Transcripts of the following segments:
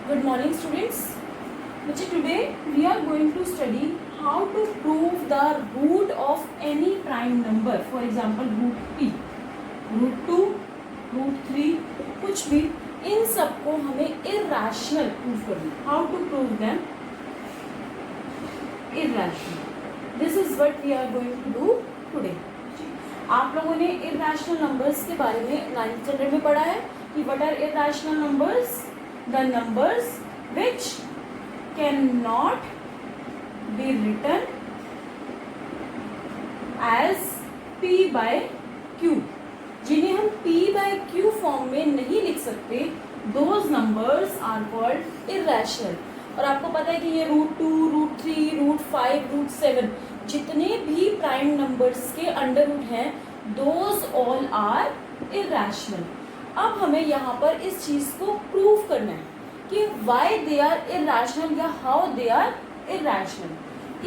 Good morning, students. Today we are going to study how to prove the root of any prime number. For example, root p, root 2, root 3, कुछ भी, इन सबको हमें irrational prove करना. How to prove them irrational? This is what we are going to do today. आप लोगों ने irrational numbers के बारे में 9th स्टैंडर्ड में पढ़ा है कि what are irrational numbers? The numbers which cannot be written as p by q, जिन्हें हम p by q फॉर्म में नहीं लिख सकते, those numbers are called irrational. और आपको पता है कि ये √2, √3, √5, √7 जितने भी प्राइम नंबर्स के अंडर रूट हैं, those all are irrational. अब हमें यहाँ पर इस चीज़ को प्रूव करना है कि वाई दे आर इर्रेशनल या हाउ दे आर इर्रेशनल.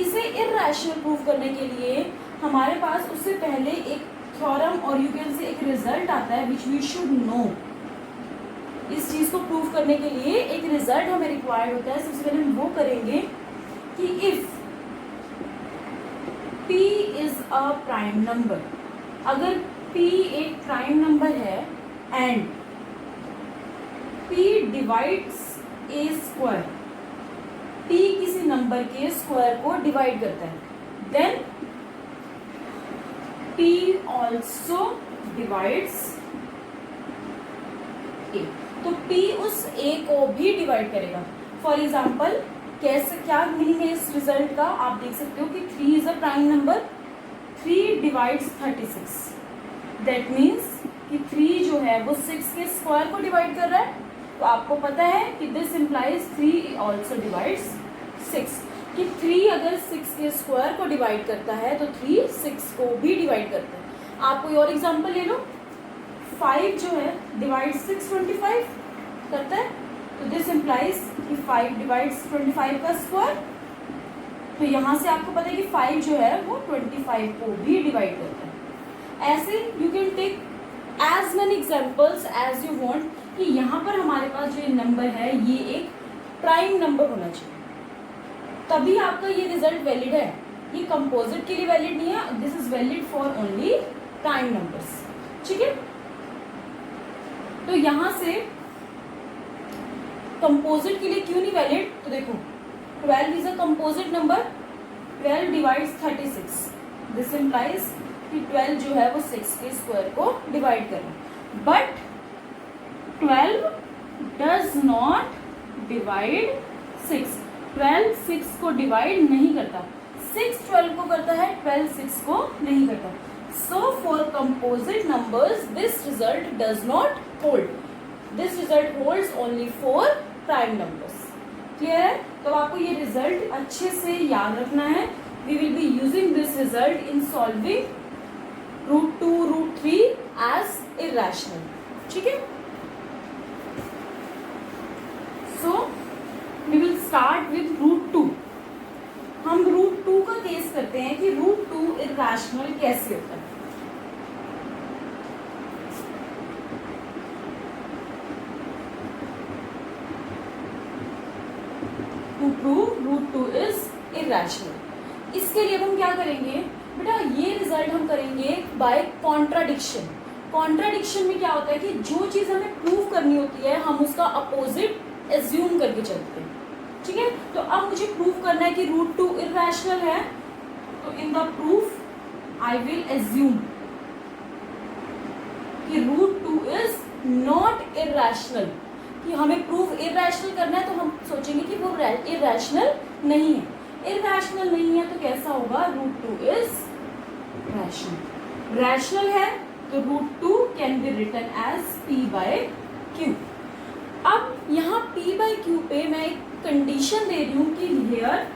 इसे इर्रेशनल प्रूव करने के लिए हमारे पास उससे पहले एक थ्योरम और यू कैन से एक रिजल्ट आता है विच वी शुड नो. इस चीज़ को प्रूव करने के लिए एक रिजल्ट हमें रिक्वायर्ड होता है. सबसे पहले हम वो करेंगे कि if p is a prime number, अगर p एक प्राइम नंबर है and p divides a square, p किसी नंबर के स्क्वायर को डिवाइड करता है, then p also divides a. तो p उस a को भी डिवाइड करेगा. फॉर एग्जाम्पल कैसे, क्या मीनिंग है इस रिजल्ट का, आप देख सकते हो कि 3 is a prime number, 3 divides 36. That means कि 3 जो है वो 6 के स्क्वायर को डिवाइड कर रहा है. तो आपको पता है कि दिस इम्प्लाइज 3 ऑल्सो डिवाइड्स 6, कि 3 अगर 6 के स्क्वायर को डिवाइड करता है तो 3 6 को भी डिवाइड करता है. आप कोई और एग्जांपल ले लो. 5 जो है डिवाइड 6 25 करता है, तो दिस इम्प्लाइज कि 5 डिवाइड्स 25 का स्क्वायर. तो यहाँ से आपको पता है कि 5 जो है वो 25 को भी डिवाइड करता है. ऐसे you can take as many examples as you want कि यहाँ पर हमारे पास जो ये नंबर है ये एक प्राइम नंबर होना चाहिए, तभी आपका ये रिजल्ट वैलिड है. ये कंपोजिट के लिए वैलिड नहीं है. This is valid for only prime numbers. ठीक है. तो यहाँ से कंपोजिट के लिए क्यों नहीं वैलिड, तो देखो 12 is a composite number, 12 divides 36. This implies कि 12 जो है वो 6 के स्क्वायर को डिवाइड कर रहा है, बट 12 डज नॉट डिवाइड 6. 12 6 को डिवाइड नहीं करता, 6 12 को करता है, 12 6 को नहीं करता. So for composite numbers this result does not hold. This result holds only for prime numbers. Clear है. तो आपको ये रिजल्ट अच्छे से याद रखना है. We will be using this result in solving √2, √3 as irrational. ठीक है. So we will start with √2. हम √2 का केस करते हैं कि √2 इर्रेशनल कैसे होता है. To prove √2 is irrational. इसके लिए हम क्या करेंगे बेटा, ये रिजल्ट हम करेंगे बाय कॉन्ट्राडिक्शन. कॉन्ट्राडिक्शन में क्या होता है कि जो चीज हमें प्रूव करनी होती है हम उसका अपोजिट एज्यूम करके चलते हैं. ठीक है. तो अब मुझे प्रूव करना है कि √2 इर्रेशनल है, तो in the proof I will assume कि √2 इज नॉट इर्रेशनल. कि हमें प्रूफ इर्रेशनल करना है तो हम सोचेंगे कि वो इर्रेशनल नहीं है. इर्रेशनल नहीं है तो कैसा होगा, √2 इज रैशनल. रैशनल है तो √2 can be written as p by q. अब यहाँ p by q पे मैं एक कंडीशन दे रही हूँ कि here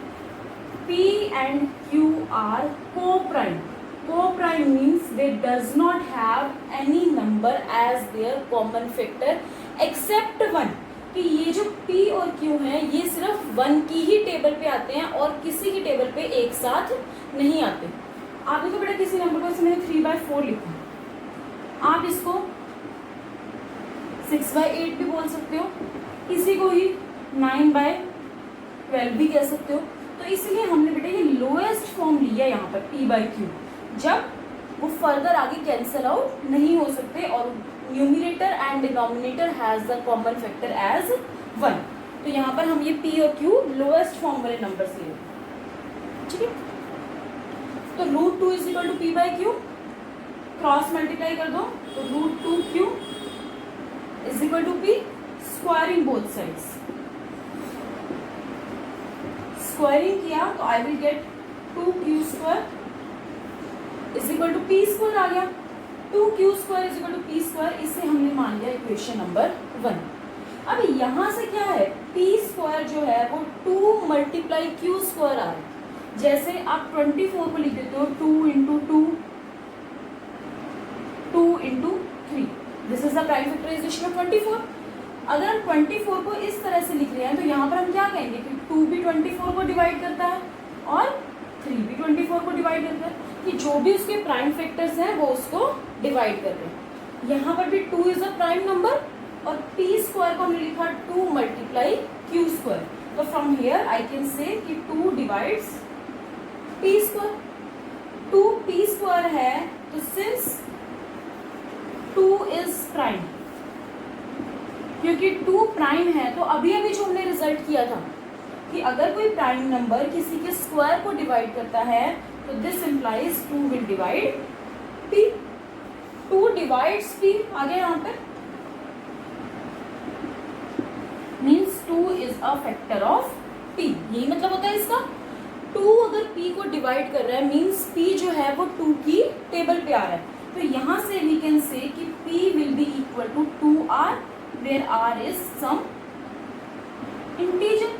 p and q are co-prime. Co-prime means they does not have any number as their common factor except 1. कि ये जो p और q हैं ये सिर्फ 1 की ही टेबल पे आते हैं और किसी की टेबल पे एक साथ नहीं आते. आप देखो बेटा, किसी नंबर को मैंने 3/4 लिखा, आप इसको 6/8 भी बोल सकते हो, किसी को ही 9/12 भी कह सकते हो। तो इसलिए हमने बेटा ये लोएस्ट फॉर्म लिया यहाँ पर p/q, जब वो फर्दर आगे कैंसिल आउट नहीं हो सकते और numerator and denominator has the common factor as 1। तो यहाँ पर हम ये p और q लोएस्ट फॉर्म वाले नंबर ले लेंगे, ठीक है। तो √2 = p/q, क्रॉस मल्टीप्लाई कर दो तो √2q = p, squaring both sides, squaring किया तो I will get 2q² = p² आ गया। 2q² = p², इसे हमने मान लिया इक्वेशन नंबर 1। अब यहाँ से क्या है, p² जो है वो 2 × q² आ रहा है। जैसे आप 24 को लिख देते हो 2 × 2, 2 × 3, this is the prime factorization of 24। अगर हम 24 को इस तरह से लिख रहे हैं तो यहाँ पर हम क्या कहेंगे कि 2 भी 24 को डिवाइड करता है और 3 भी 24 को डिवाइड करता है, कि जो भी उसके प्राइम फैक्टर्स हैं वो उसको डिवाइड कर रहे हैं। यहाँ पर भी 2 इज अ प्राइम नंबर और p² को हमने लिखा 2 × q²। तो from here I can say कि 2 डिवाइड्स p²। 2 p² है तो सिंस 2 इज प्राइम, क्योंकि 2 प्राइम है तो अभी जो हमने रिजल्ट किया था कि अगर कोई प्राइम नंबर किसी के स्क्वायर को डिवाइड करता है तो this implies 2 will divide p। 2 divides p आ गया यहाँ पर, means 2 is a factor of p। यही मतलब होता है इसका। 2 अगर p को डिवाइड कर रहा है मीन्स p जो है वो 2 की टेबल पे आ रहा है। तो यहाँ से वी कैन से कि p will be equal to 2r, where r is some integer,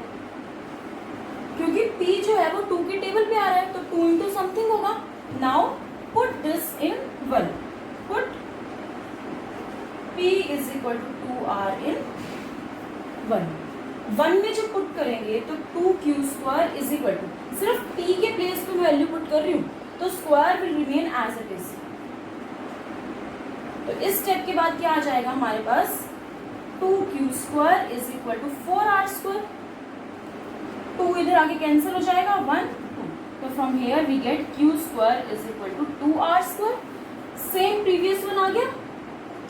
क्योंकि p जो है वो 2 की टेबल पे आ रहा है तो 2 इंटू समथिंग होगा। Now put this in 1, put p is equal to 2r in 1 में जो पुट करेंगे तो 2q² इज इक्वल टू, सिर्फ p के प्लेस पे वैल्यू पुट कर रही हूँ तो square will remain as it is. तो इस स्टेप के बाद क्या आ जाएगा हमारे पास, 2q² is equal to 4r²। 2 इधर आगे कैंसिल हो जाएगा, 1 2, तो from here we get q² is equal to 2r²। Same previous one आ गया,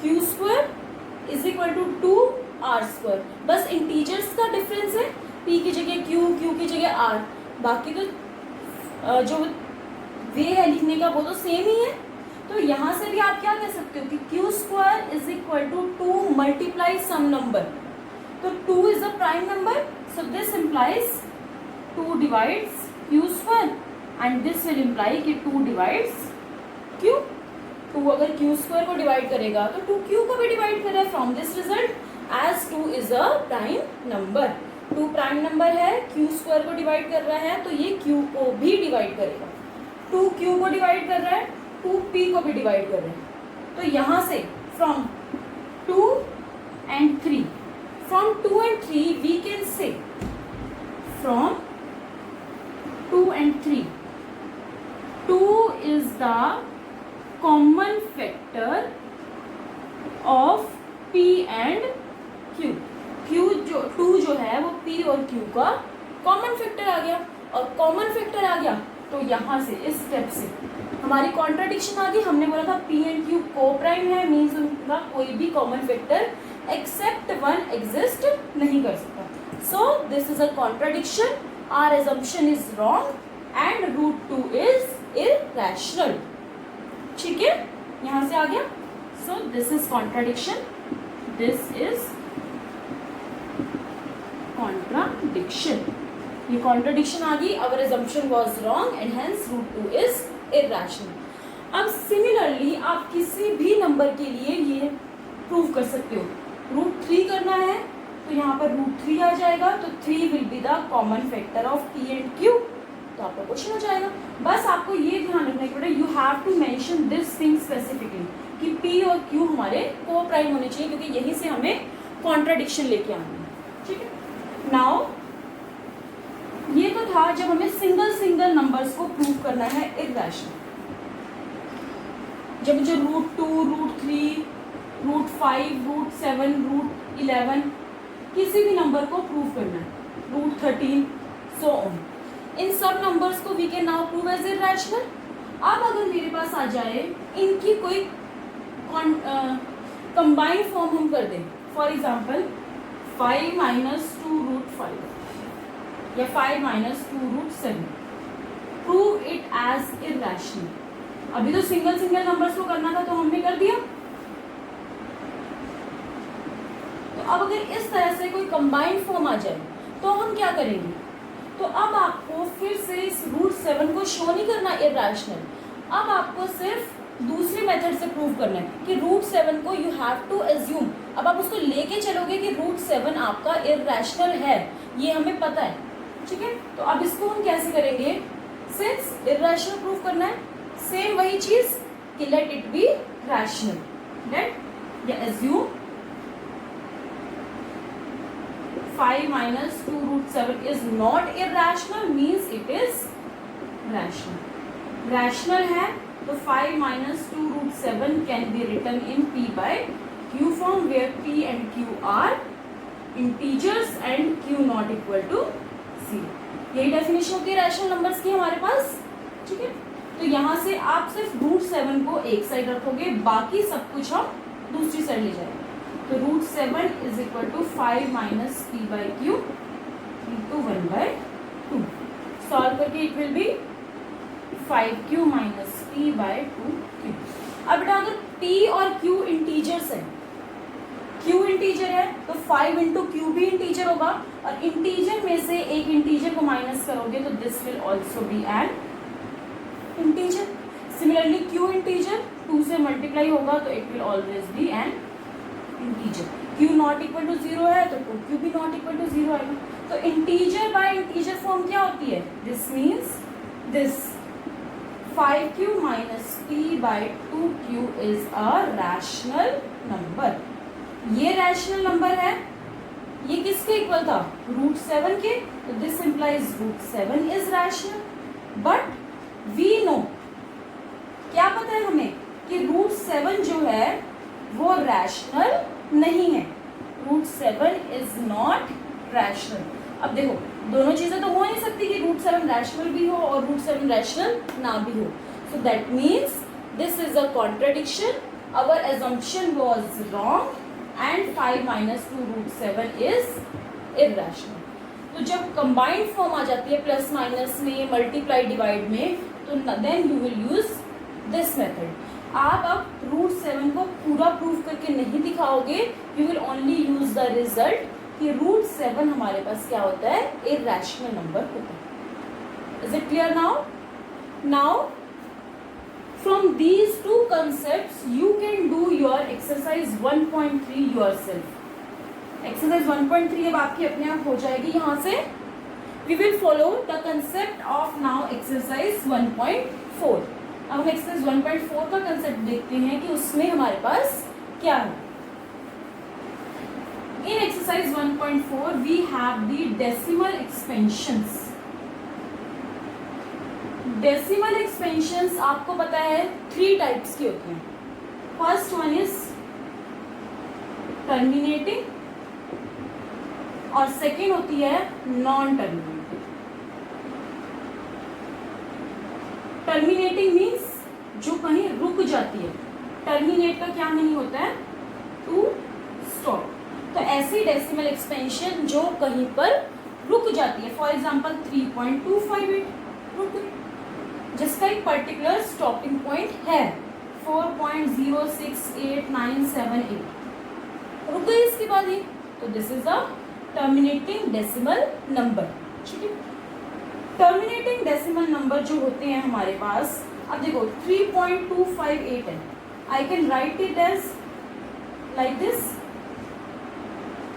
q² is equal to 2r²। बस इंटीजर्स का डिफरेंस है, p की जगह q की जगह r, बाकी तो जो वे है लिखने का वो तो सेम ही है। तो यहाँ से भी आप क्या कह सकते हो कि q² is equal to 2 × some number. तो 2 is a prime number, so this implies 2 divides q² and this will imply कि 2 डिवाइड्स q। 2 अगर q² को डिवाइड करेगा तो 2q को भी डिवाइड करेगा। From this result as 2 is a prime number, 2 prime number है, q² को डिवाइड कर रहा है तो ये q को भी डिवाइड करेगा। 2q को डिवाइड कर रहा है, 2p को भी डिवाइड कर रहे हैं। तो यहाँ से from 2 and 3, from 2 and 3 we can say, from 2 and 3 2 is the common factor of p and q। जो 2 जो है वो p और q का कॉमन फैक्टर आ गया, और कॉमन फैक्टर आ गया तो यहाँ से इस स्टेप से हमारी कॉन्ट्राडिक्शन आ गई। हमने बोला था p एंड q को प्राइम है, मीन्स उनका कोई भी कॉमन फैक्टर एक्सेप्ट 1 एग्जिस्ट नहीं कर सकता। So this is a contradiction, our assumption is wrong and √2 is irrational. ठीक है, यहाँ से आ गया। So this is contradiction, this is contradiction. ये कॉन्ट्राडिक्शन आ गई, our assumption was wrong and hence √2 is irrational। अब सिमिलरली आप किसी भी नंबर के लिए ये प्रूव कर सकते हो। √3 करना है तो यहाँ पर √3 आ जाएगा, तो 3 will be the common factor of p and q, तो आपका क्वेश्चन हो जाएगा। बस आपको ये ध्यान रखना है you have to mention this thing specifically कि p और q हमारे को प्राइम होने चाहिए, क्योंकि यहीं से हमें कॉन्ट्राडिक्शन लेके आनी है। ठीक है, नाउ ये तो था जब हमें सिंगल नंबर्स को प्रूव करना है इरैशनल। जब मुझे √2, √3, √5, √7, √11 किसी भी नंबर को प्रूव करना है, √13 सो ऑन, इन सब नंबर्स को we can now prove as irrational. अब अगर मेरे पास आ जाए इनकी कोई कंबाइंड फॉर्म हम कर दें, फॉर एग्जाम्पल 5 - 2√5 या 5 - 2√7, प्रूव इट एज इरैशनल। अभी तो सिंगल सिंगल नंबर्स को करना था तो हमने कर दिया। तो अब अगर इस तरह से कोई कंबाइंड फॉर्म आ जाए तो हम क्या करेंगे, तो अब आपको फिर से इस √7 को शो नहीं करना इरैशनल, अब आपको सिर्फ दूसरे मेथड से प्रूव करना है कि √7 को यू हैव टू एज्यूम। अब आप उसको लेके चलोगे कि √7 आपका इरैशनल है, ये हमें पता है, ठीक है। तो अब इसको हम कैसे करेंगे, सिंस इरैशनल प्रूव करना है, सेम वही चीज कि let it be rational, let या assume 5 - 2√7 is not irrational, means it is rational. Rational है तो 5 - 2√7 can be written in P by Q form, where P and Q are integers and Q not equal to 0. यही definition होती है rational numbers की हमारे पास, ठीक है। तो यहाँ से आप सिर्फ √7 को एक साइड रखोगे, बाकी सब कुछ हम दूसरी साइड ले जाएंगे। तो √7 is equal to 5 - P by Q into 1/2। Solve करके it will B 5Q - P by 2Q। अब बेटा अगर P और Q इंटीजर्स है, Q इंटीजर है तो 5 into Q भी इंटीजर होगा, और इंटीजर में से एक इंटीजर को माइनस करोगे तो this will also be an integer. Similarly Q integer 2 से मल्टीप्लाई होगा तो it will always be an integer. Q not equal to 0 है तो 2Q भी नॉट इक्वल टू 0 आएगा। तो इंटीजर बाय इंटीजर फॉर्म क्या होती है, this means this 5Q - P by 2Q is a rational number. ये रैशनल नंबर है, ये किसके इक्वल था, √7 के, तो this implies √7 is rational. But we know, क्या पता है हमें कि √7 जो है वो रैशनल नहीं है, √7 इज नॉट रैशनल। अब देखो दोनों चीजें तो हो नहीं सकती कि √7 रैशनल भी हो और √7 रैशनल ना भी हो, so that means this is a contradiction, our assumption was wrong and 5 - 2√7 is irrational। तो जब कंबाइंड फॉर्म आ जाती है प्लस माइनस में, मल्टीप्लाई डिवाइड में, तो then you will use this method. आप अब √7 को पूरा प्रूव करके नहीं दिखाओगे, you will only use the result कि √7 हमारे पास क्या होता है, इरैशनल नंबर होता है। Is it clear now? Now from these two concepts you can do your exercise 1.3 yourself. Exercise 1.3 अब आपकी अपने आप हो जाएगी। यहाँ से we will follow the concept of now exercise 1.4। अब हम एक्सरसाइज 1.4 का कंसेप्ट देखते हैं कि उसमें हमारे पास क्या है। In exercise 1.4 we have the decimal expansions. Decimal expansions आपको पता है 3 टाइप्स की होती हैं। फर्स्ट वन इज टर्मिनेटिंग और सेकेंड होती है नॉन टर्मिनेटिंग। टर्मिनेटिंग मीन्स जो कहीं रुक जाती है, टर्मिनेट का क्या मीनिंग होता है, टू स्टॉप। तो ऐसी डेसिमल एक्सपेंशन जो कहीं पर रुक जाती है, फॉर एग्जांपल 3.258 रुक गई, जिसका एक पर्टिकुलर स्टॉपिंग पॉइंट है 4.068978 रुक गई इसके बाद ही, तो this is a terminating decimal number. ठीक है, टर्मिनेटिंग डेसिमल नंबर जो होते हैं हमारे पास, अब देखो 3.258 है, I can write it as like this,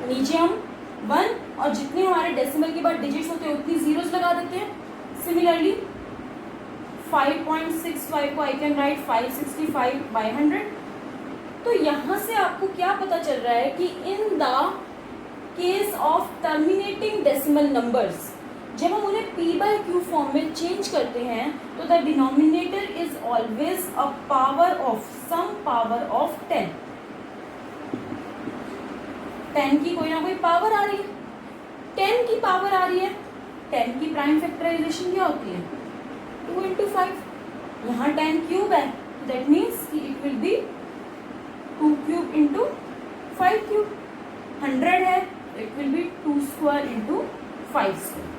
नीचे हम 1 और जितने हमारे डेसिमल के बाद डिजिट्स होते हैं उतनी जीरोस लगा देते हैं। सिमिलरली 5.65 को आई कैन राइट 565/100। तो यहाँ से आपको क्या पता चल रहा है कि in the case of terminating decimal numbers, जब हम उन्हें p/q फॉर्म में चेंज करते हैं तो the denominator is always a power of some power of 10। 10 की कोई ना कोई पावर आ रही है, 10 की पावर आ रही है, 10 की प्राइम फैक्टराइजेशन क्या होती है 2 इंटू 5। यहाँ 10 क्यूब है, that means it will B 2 cube into 5 cube. 100 है, it will B 2 square into 5 square.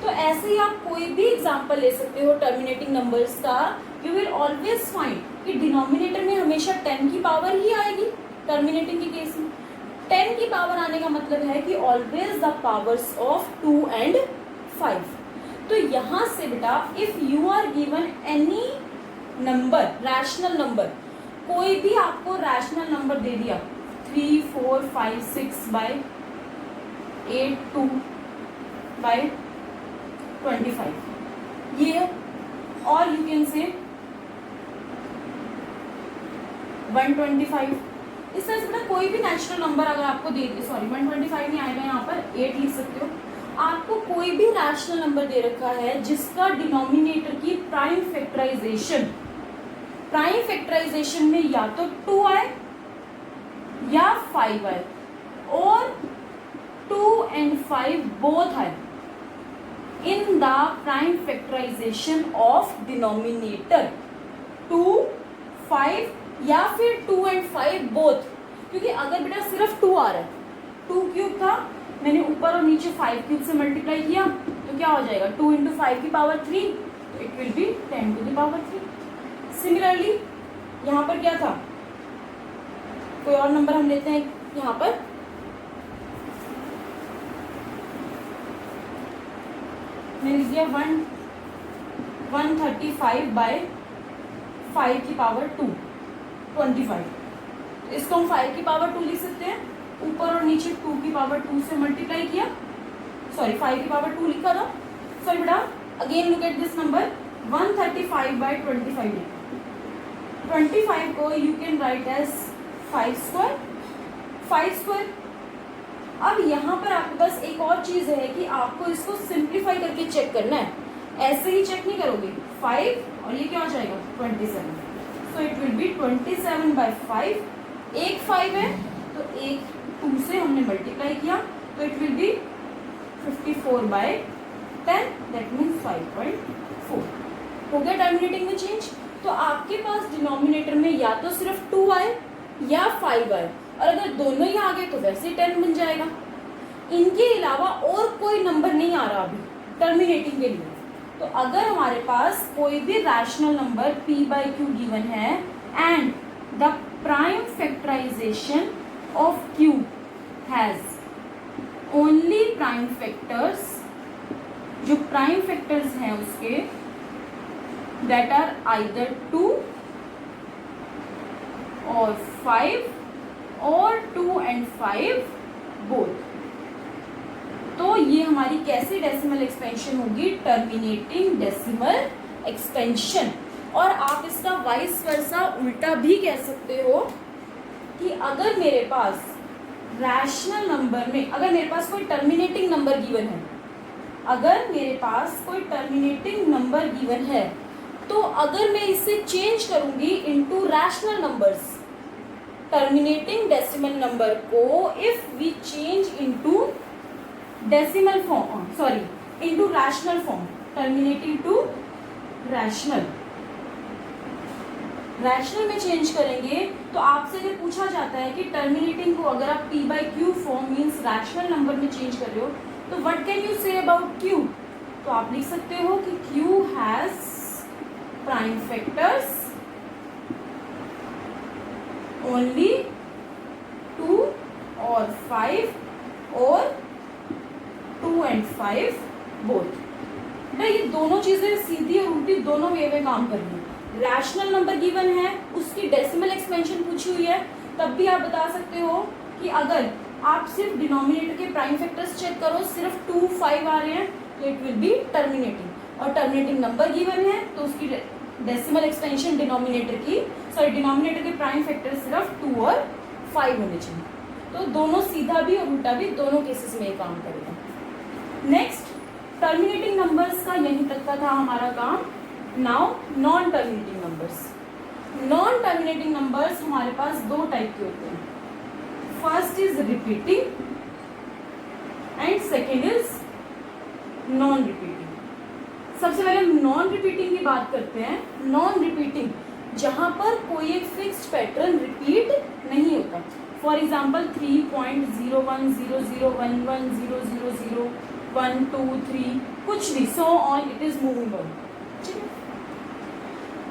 तो ऐसे ही आप कोई भी एग्जाम्पल ले सकते हो टर्मिनेटिंग नंबर्स का। यू विल ऑलवेज फाइंड कि डिनोमिनेटर में हमेशा 10 की पावर ही आएगी। टर्मिनेटिंग के केस में 10 की पावर आने का मतलब है कि always the powers of 2 and 5। तो यहाँ से बेटा if you are given any number, rational number, कोई भी आपको रैशनल नंबर दे दिया 3, 4, 5, 6 बाय 8, 2 बाय 25 ये है, और यू कैन से 125। इस तरह से बेटा कोई भी नेचुरल नंबर अगर आपको दे दिया, सॉरी 125 नहीं आएगा, यहाँ पर 8 लिख सकते हो। आपको कोई भी रैशनल नंबर दे रखा है जिसका डिनोमिनेटर की प्राइम फैक्टराइजेशन में या तो 2 आए या 5 आए, और 2 एंड 5 बोथ आए in the prime factorization of denominator 2, 5 या फिर 2 एंड 5 बोथ। क्योंकि अगर बेटा सिर्फ 2 आ रहा है, 2 क्यूब था, मैंने ऊपर और नीचे 5 क्यूब से मल्टीप्लाई किया तो क्या हो जाएगा 2 इंटू 5 की पावर 3, तो it will be 10 to the power 3। Similarly यहाँ पर क्या था, कोई और नंबर हम लेते हैं, यहाँ पर मैंने लिख दिया 135 बाय 5 की पावर 2, 25। इसको हम 5 की पावर 2 लिख सकते हैं, ऊपर और नीचे 2 की पावर 2 से मल्टीप्लाई किया, सॉरी 5 की पावर 2 लिखा था। सॉरी बेटा again look at this number 135 by 25। 25 को you can write as 5 square, 5 square. अब यहाँ पर आपके पास एक और चीज है कि आपको इसको सिंप्लीफाई करके चेक करना है, ऐसे ही चेक नहीं करोगे। 5 और ये क्या हो जाएगा 27, so it will be 27 by 5। एक 5 है तो एक 2 से हमने मल्टीप्लाई किया तो it will be 54 by 10, that means 5.4। हो गया टर्मिनेटिंग में चेंज। तो आपके पास डिनोमिनेटर में या तो सिर्फ 2 आए या 5 आए, और अगर दोनों ही आ गए तो वैसे ही 10 बन जाएगा। इनके अलावा और कोई नंबर नहीं आ रहा अभी टर्मिनेटिंग के लिए। तो अगर हमारे पास कोई भी rational number p by q given है and the prime factorization of q has only prime factors, जो प्राइम फैक्टर्स हैं उसके दैट आर आइदर 2 और 5 और 2 एंड 5 बोथ, तो ये हमारी कैसी डेसिमल एक्सपेंशन होगी, टर्मिनेटिंग डेसिमल एक्सपेंशन। और आप इसका वाइस वर्सा उल्टा भी कह सकते हो कि अगर मेरे पास रैशनल नंबर में, अगर मेरे पास कोई टर्मिनेटिंग नंबर गिवन है, अगर मेरे पास कोई टर्मिनेटिंग नंबर गिवन है, तो अगर मैं इसे चेंज करूंगी into rational numbers, terminating decimal number को if we change into decimal form, sorry into rational form, terminating to rational, rational में चेंज करेंगे तो आपसे अगर पूछा जाता है कि टर्मिनेटिंग को अगर आप p by q form means rational number में चेंज कर रहे हो तो what can you say about q, तो आप लिख सकते हो कि q has prime factors only 2 और 5 और 2 एंड 5 बोथ। ना ये दोनों चीजें सीधी और उल्टी दोनों वे में काम कर रही है। रैशनल नंबर गिवन है, उसकी डेसिमल एक्सपेंशन पूछी हुई है, तब भी आप बता सकते हो कि अगर आप सिर्फ डिनोमिनेटर के प्राइम फैक्टर्स चेक करो, सिर्फ 2, 5 आ रहे हैं तो इट विल बी टर्मिनेटिंग, और टर्मिनेटिंग नंबर गिवन है तो उसकी डेसिमल एक्सपेंशन डिनोमिनेटर की, सॉरी डिनोमिनेटर के प्राइम फैक्टर सिर्फ 2 और 5 होने चाहिए। तो दोनों सीधा भी और उल्टा भी दोनों केसेस में काम करेगा। नेक्स्ट टर्मिनेटिंग नंबर्स का यहीं तक का था हमारा काम। Now non terminating numbers. Non terminating numbers हमारे पास दो टाइप के होते हैं। First is repeating and second is non repeating. सबसे पहले हम नॉन रिपीटिंग की बात करते हैं। नॉन रिपीटिंग जहां पर कोई एक फिक्स्ड पैटर्न रिपीट नहीं होता। फॉर एग्जाम्पल 3.0100110000 कुछ भी, so on it is moving on. ठीक है,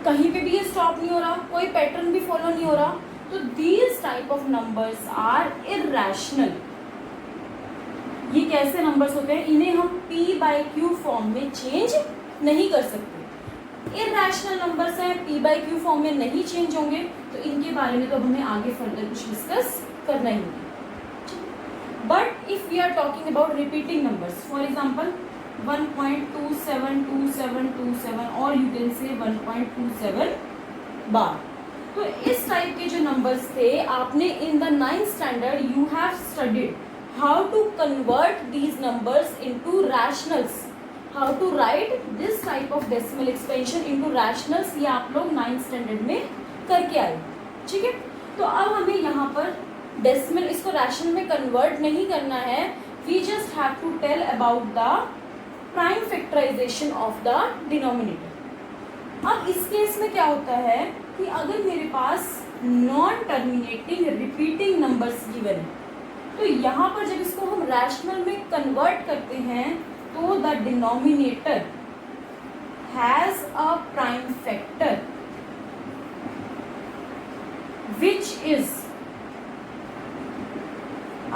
कहीं पे भी ये स्टॉप नहीं हो रहा, कोई पैटर्न भी फॉलो नहीं हो रहा, तो these type of numbers are irrational. ये कैसे नंबर्स होते हैं? इन्हें हम p बाई क्यू फॉर्म में चेंज नहीं कर सकते। इरैशनल नंबर्स हैं, p बाई क्यू फॉर्म में नहीं चेंज होंगे, तो इनके बारे में तो हमें आगे फर्दर कुछ डिस्कस करना ही नहीं। But if we are talking about repeating numbers, for example 1.272727 और यू कैन से 1.27 बार, तो इस टाइप के जो नंबर्स थे, आपने in the 9th standard you have studied how to convert these numbers into rationals, how to write this type of decimal expansion into rationals। ये आप लोग 9th स्टैंडर्ड में करके आए। ठीक है, तो अब हमें यहाँ पर डेसिमल, इसको रैशनल में कन्वर्ट नहीं करना है। We just have to tell about the prime factorization of the denominator. अब इस केस में क्या होता है कि अगर मेरे पास non terminating repeating numbers given है, तो यहाँ पर जब इसको हम रैशनल में कन्वर्ट करते हैं, तो the denominator has a prime factor which is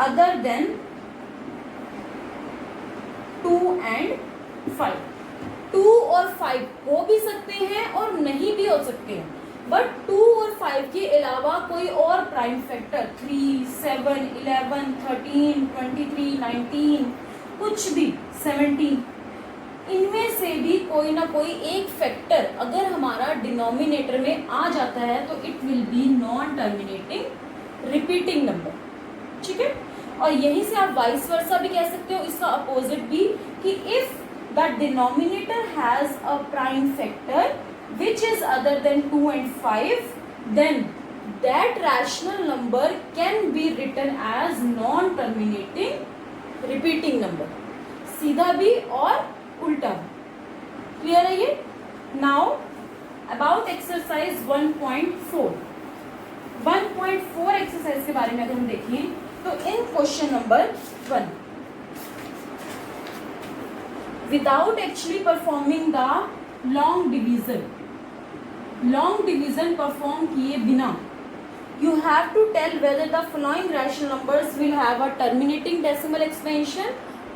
other than 2 and 5। 2 और 5 हो भी सकते हैं और नहीं भी हो सकते हैं, बट 2 और 5 के अलावा कोई और प्राइम फैक्टर 3, 7, 11, 13, 23, 19, कुछ भी 17, इनमें से भी कोई ना कोई एक फैक्टर अगर हमारा डिनोमिनेटर में आ जाता है, तो it will B non terminating repeating number. ठीक है, और यहीं से आप वाइस वर्सा भी कह सकते हो, इसका अपोजिट भी, कि if the denominator has a prime factor which is other than 2 and 5, then that rational number can be written as non-terminating repeating number। सीधा भी और उल्टा भी। क्लियर है ये? Now about exercise 1.4। 1.4 एक्सरसाइज के बारे में अगर हम देखें, तो in question number 1, without actually performing the long division perform किए बिना, you have to tell whether the following rational numbers will have a terminating decimal expansion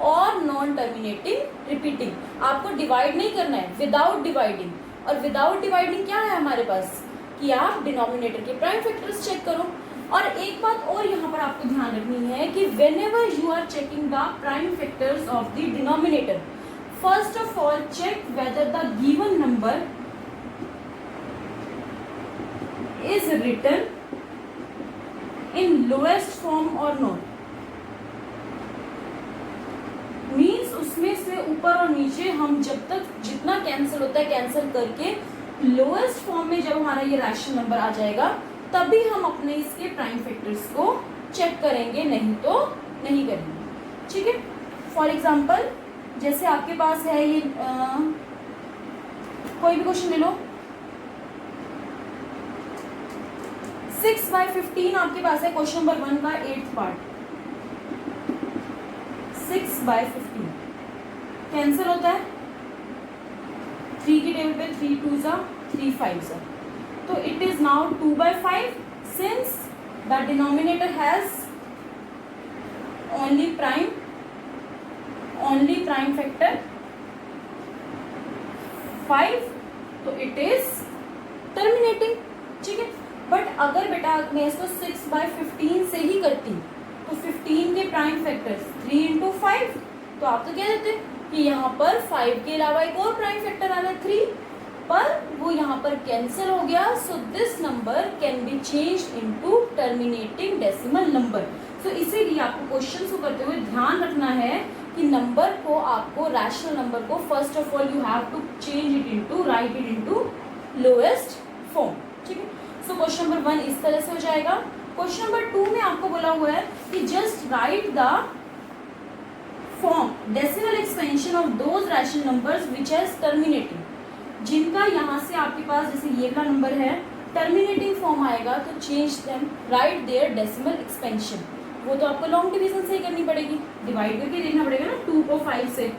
और नॉन टर्मिनेटिंग रिपीटिंग। आपको डिवाइड नहीं करना है, विदाउट डिवाइडिंग। और without dividing क्या है हमारे पास, कि आप डिनोमिनेटर के प्राइम फैक्टर्स चेक करो। और एक बात और यहाँ पर आपको ध्यान रखनी है कि whenever you are checking the prime factors of the denominator, first of all check whether the given number is written in lowest form or not। Means उसमें से ऊपर और नीचे हम जब तक जितना कैंसिल होता है कैंसिल करके लोएस्ट फॉर्म में जब हमारा ये रैशनल नंबर आ जाएगा, तभी हम अपने इसके प्राइम फैक्टर्स को चेक करेंगे, नहीं तो नहीं करेंगे। ठीक है, फॉर एग्जाम्पल जैसे आपके पास है ये कोई भी क्वेश्चन ले लो, 6/15 आपके पास है क्वेश्चन नंबर 1 का 8th पार्ट। 6/15 कैंसिल होता है 3 की टेबल पे, 3 2s 3 5s, तो it is now 2/5 since the denominator has only prime factor 5, तो इट इज टर्मिनेटिंग। ठीक है, बट अगर बेटा मैं इसको 6/15 से ही करती तो 15 के प्राइम फैक्टर्स 3 × 5, तो आप तो कह देते कि यहाँ पर 5 के अलावा एक और प्राइम फैक्टर आ रहा है 3, पर वो यहाँ पर कैंसिल हो गया। So this number can be change into terminating decimal number. So इसीलिए आपको क्वेश्चन को करते हुए ध्यान रखना है कि नंबर को आपको रैशनल नंबर को first of all you have to change it into write it into lowest form. ठीक है, सो क्वेश्चन नंबर 1 इस तरह से हो जाएगा। क्वेश्चन नंबर 2 में आपको बोला हुआ है कि just right the form decimal expansion of those rational numbers which has terminating, जिनका यहाँ से आपके पास जैसे ये का नंबर है टर्मिनेटिंग फॉर्म आएगा तो change them, write their decimal expansion. वो तो आपको लॉन्ग डिवीजन से ही करनी पड़ेगी, डिवाइड करके देखना पड़ेगा ना 2 को 5 से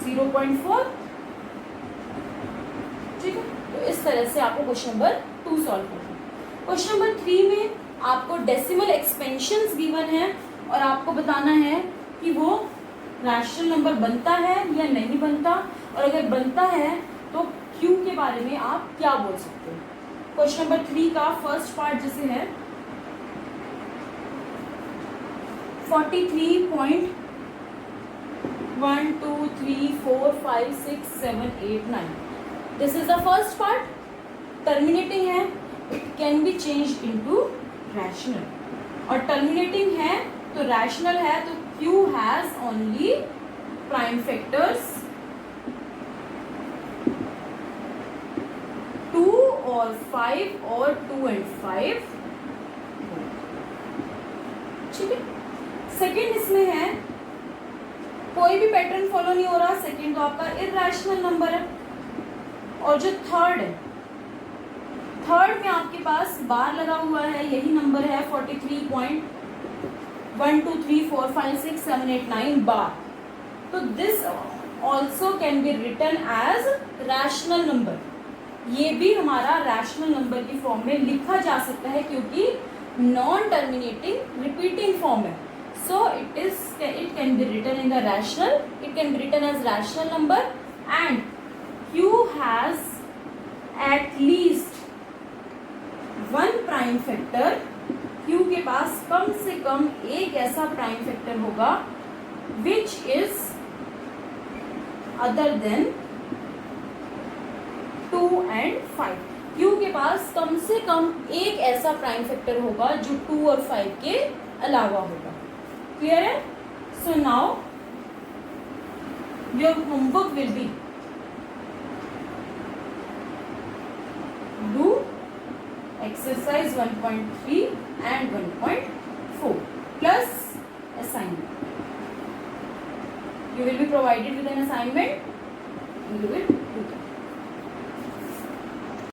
0.4, ठीक है। तो इस तरह से आपको क्वेश्चन नंबर 2 सॉल्व करना है। क्वेश्चन नंबर 3 में आपको डेसिमल एक्सपेंशंस गिवन है और आपको बताना है कि वो रैशनल नंबर बनता है या नहीं बनता, और अगर बनता है तो क्यू के बारे में आप क्या बोल सकते हो। क्वेश्चन नंबर 3 का फर्स्ट पार्ट जैसे है 43.1 2 3 4 5 6 7 8 9, this is the first part, terminating है, it can be change into rational, और टर्मिनेटिंग है तो रैशनल है तो q has only prime factors 2 और 5 और 2 and 5, ठीक है। सेकेंड इसमें है कोई भी पैटर्न फॉलो नहीं हो रहा, सेकेंड तो आपका इरैशनल नंबर है, और जो थर्ड है, थर्ड में आपके पास बार लगा हुआ है, यही नंबर है 43.1 2 3 4 5 6 7 8 9 बार, तो this also can be written as rational number, ये भी हमारा रैशनल नंबर की फॉर्म में लिखा जा सकता है क्योंकि नॉन टर्मिनेटिंग रिपीटिंग फॉर्म है, सो it can be written in the rational, it can be written as rational number, and Q has at least one prime factor, Q के पास कम से कम एक ऐसा प्राइम फैक्टर होगा which is other than 2 and 5, Q के पास कम से कम एक ऐसा prime factor होगा जो 2 और 5 के अलावा होगा। क्लियर है? So now your homework will be do exercise 1.3 and 1.4 plus assignment. You will be provided with an assignment. You will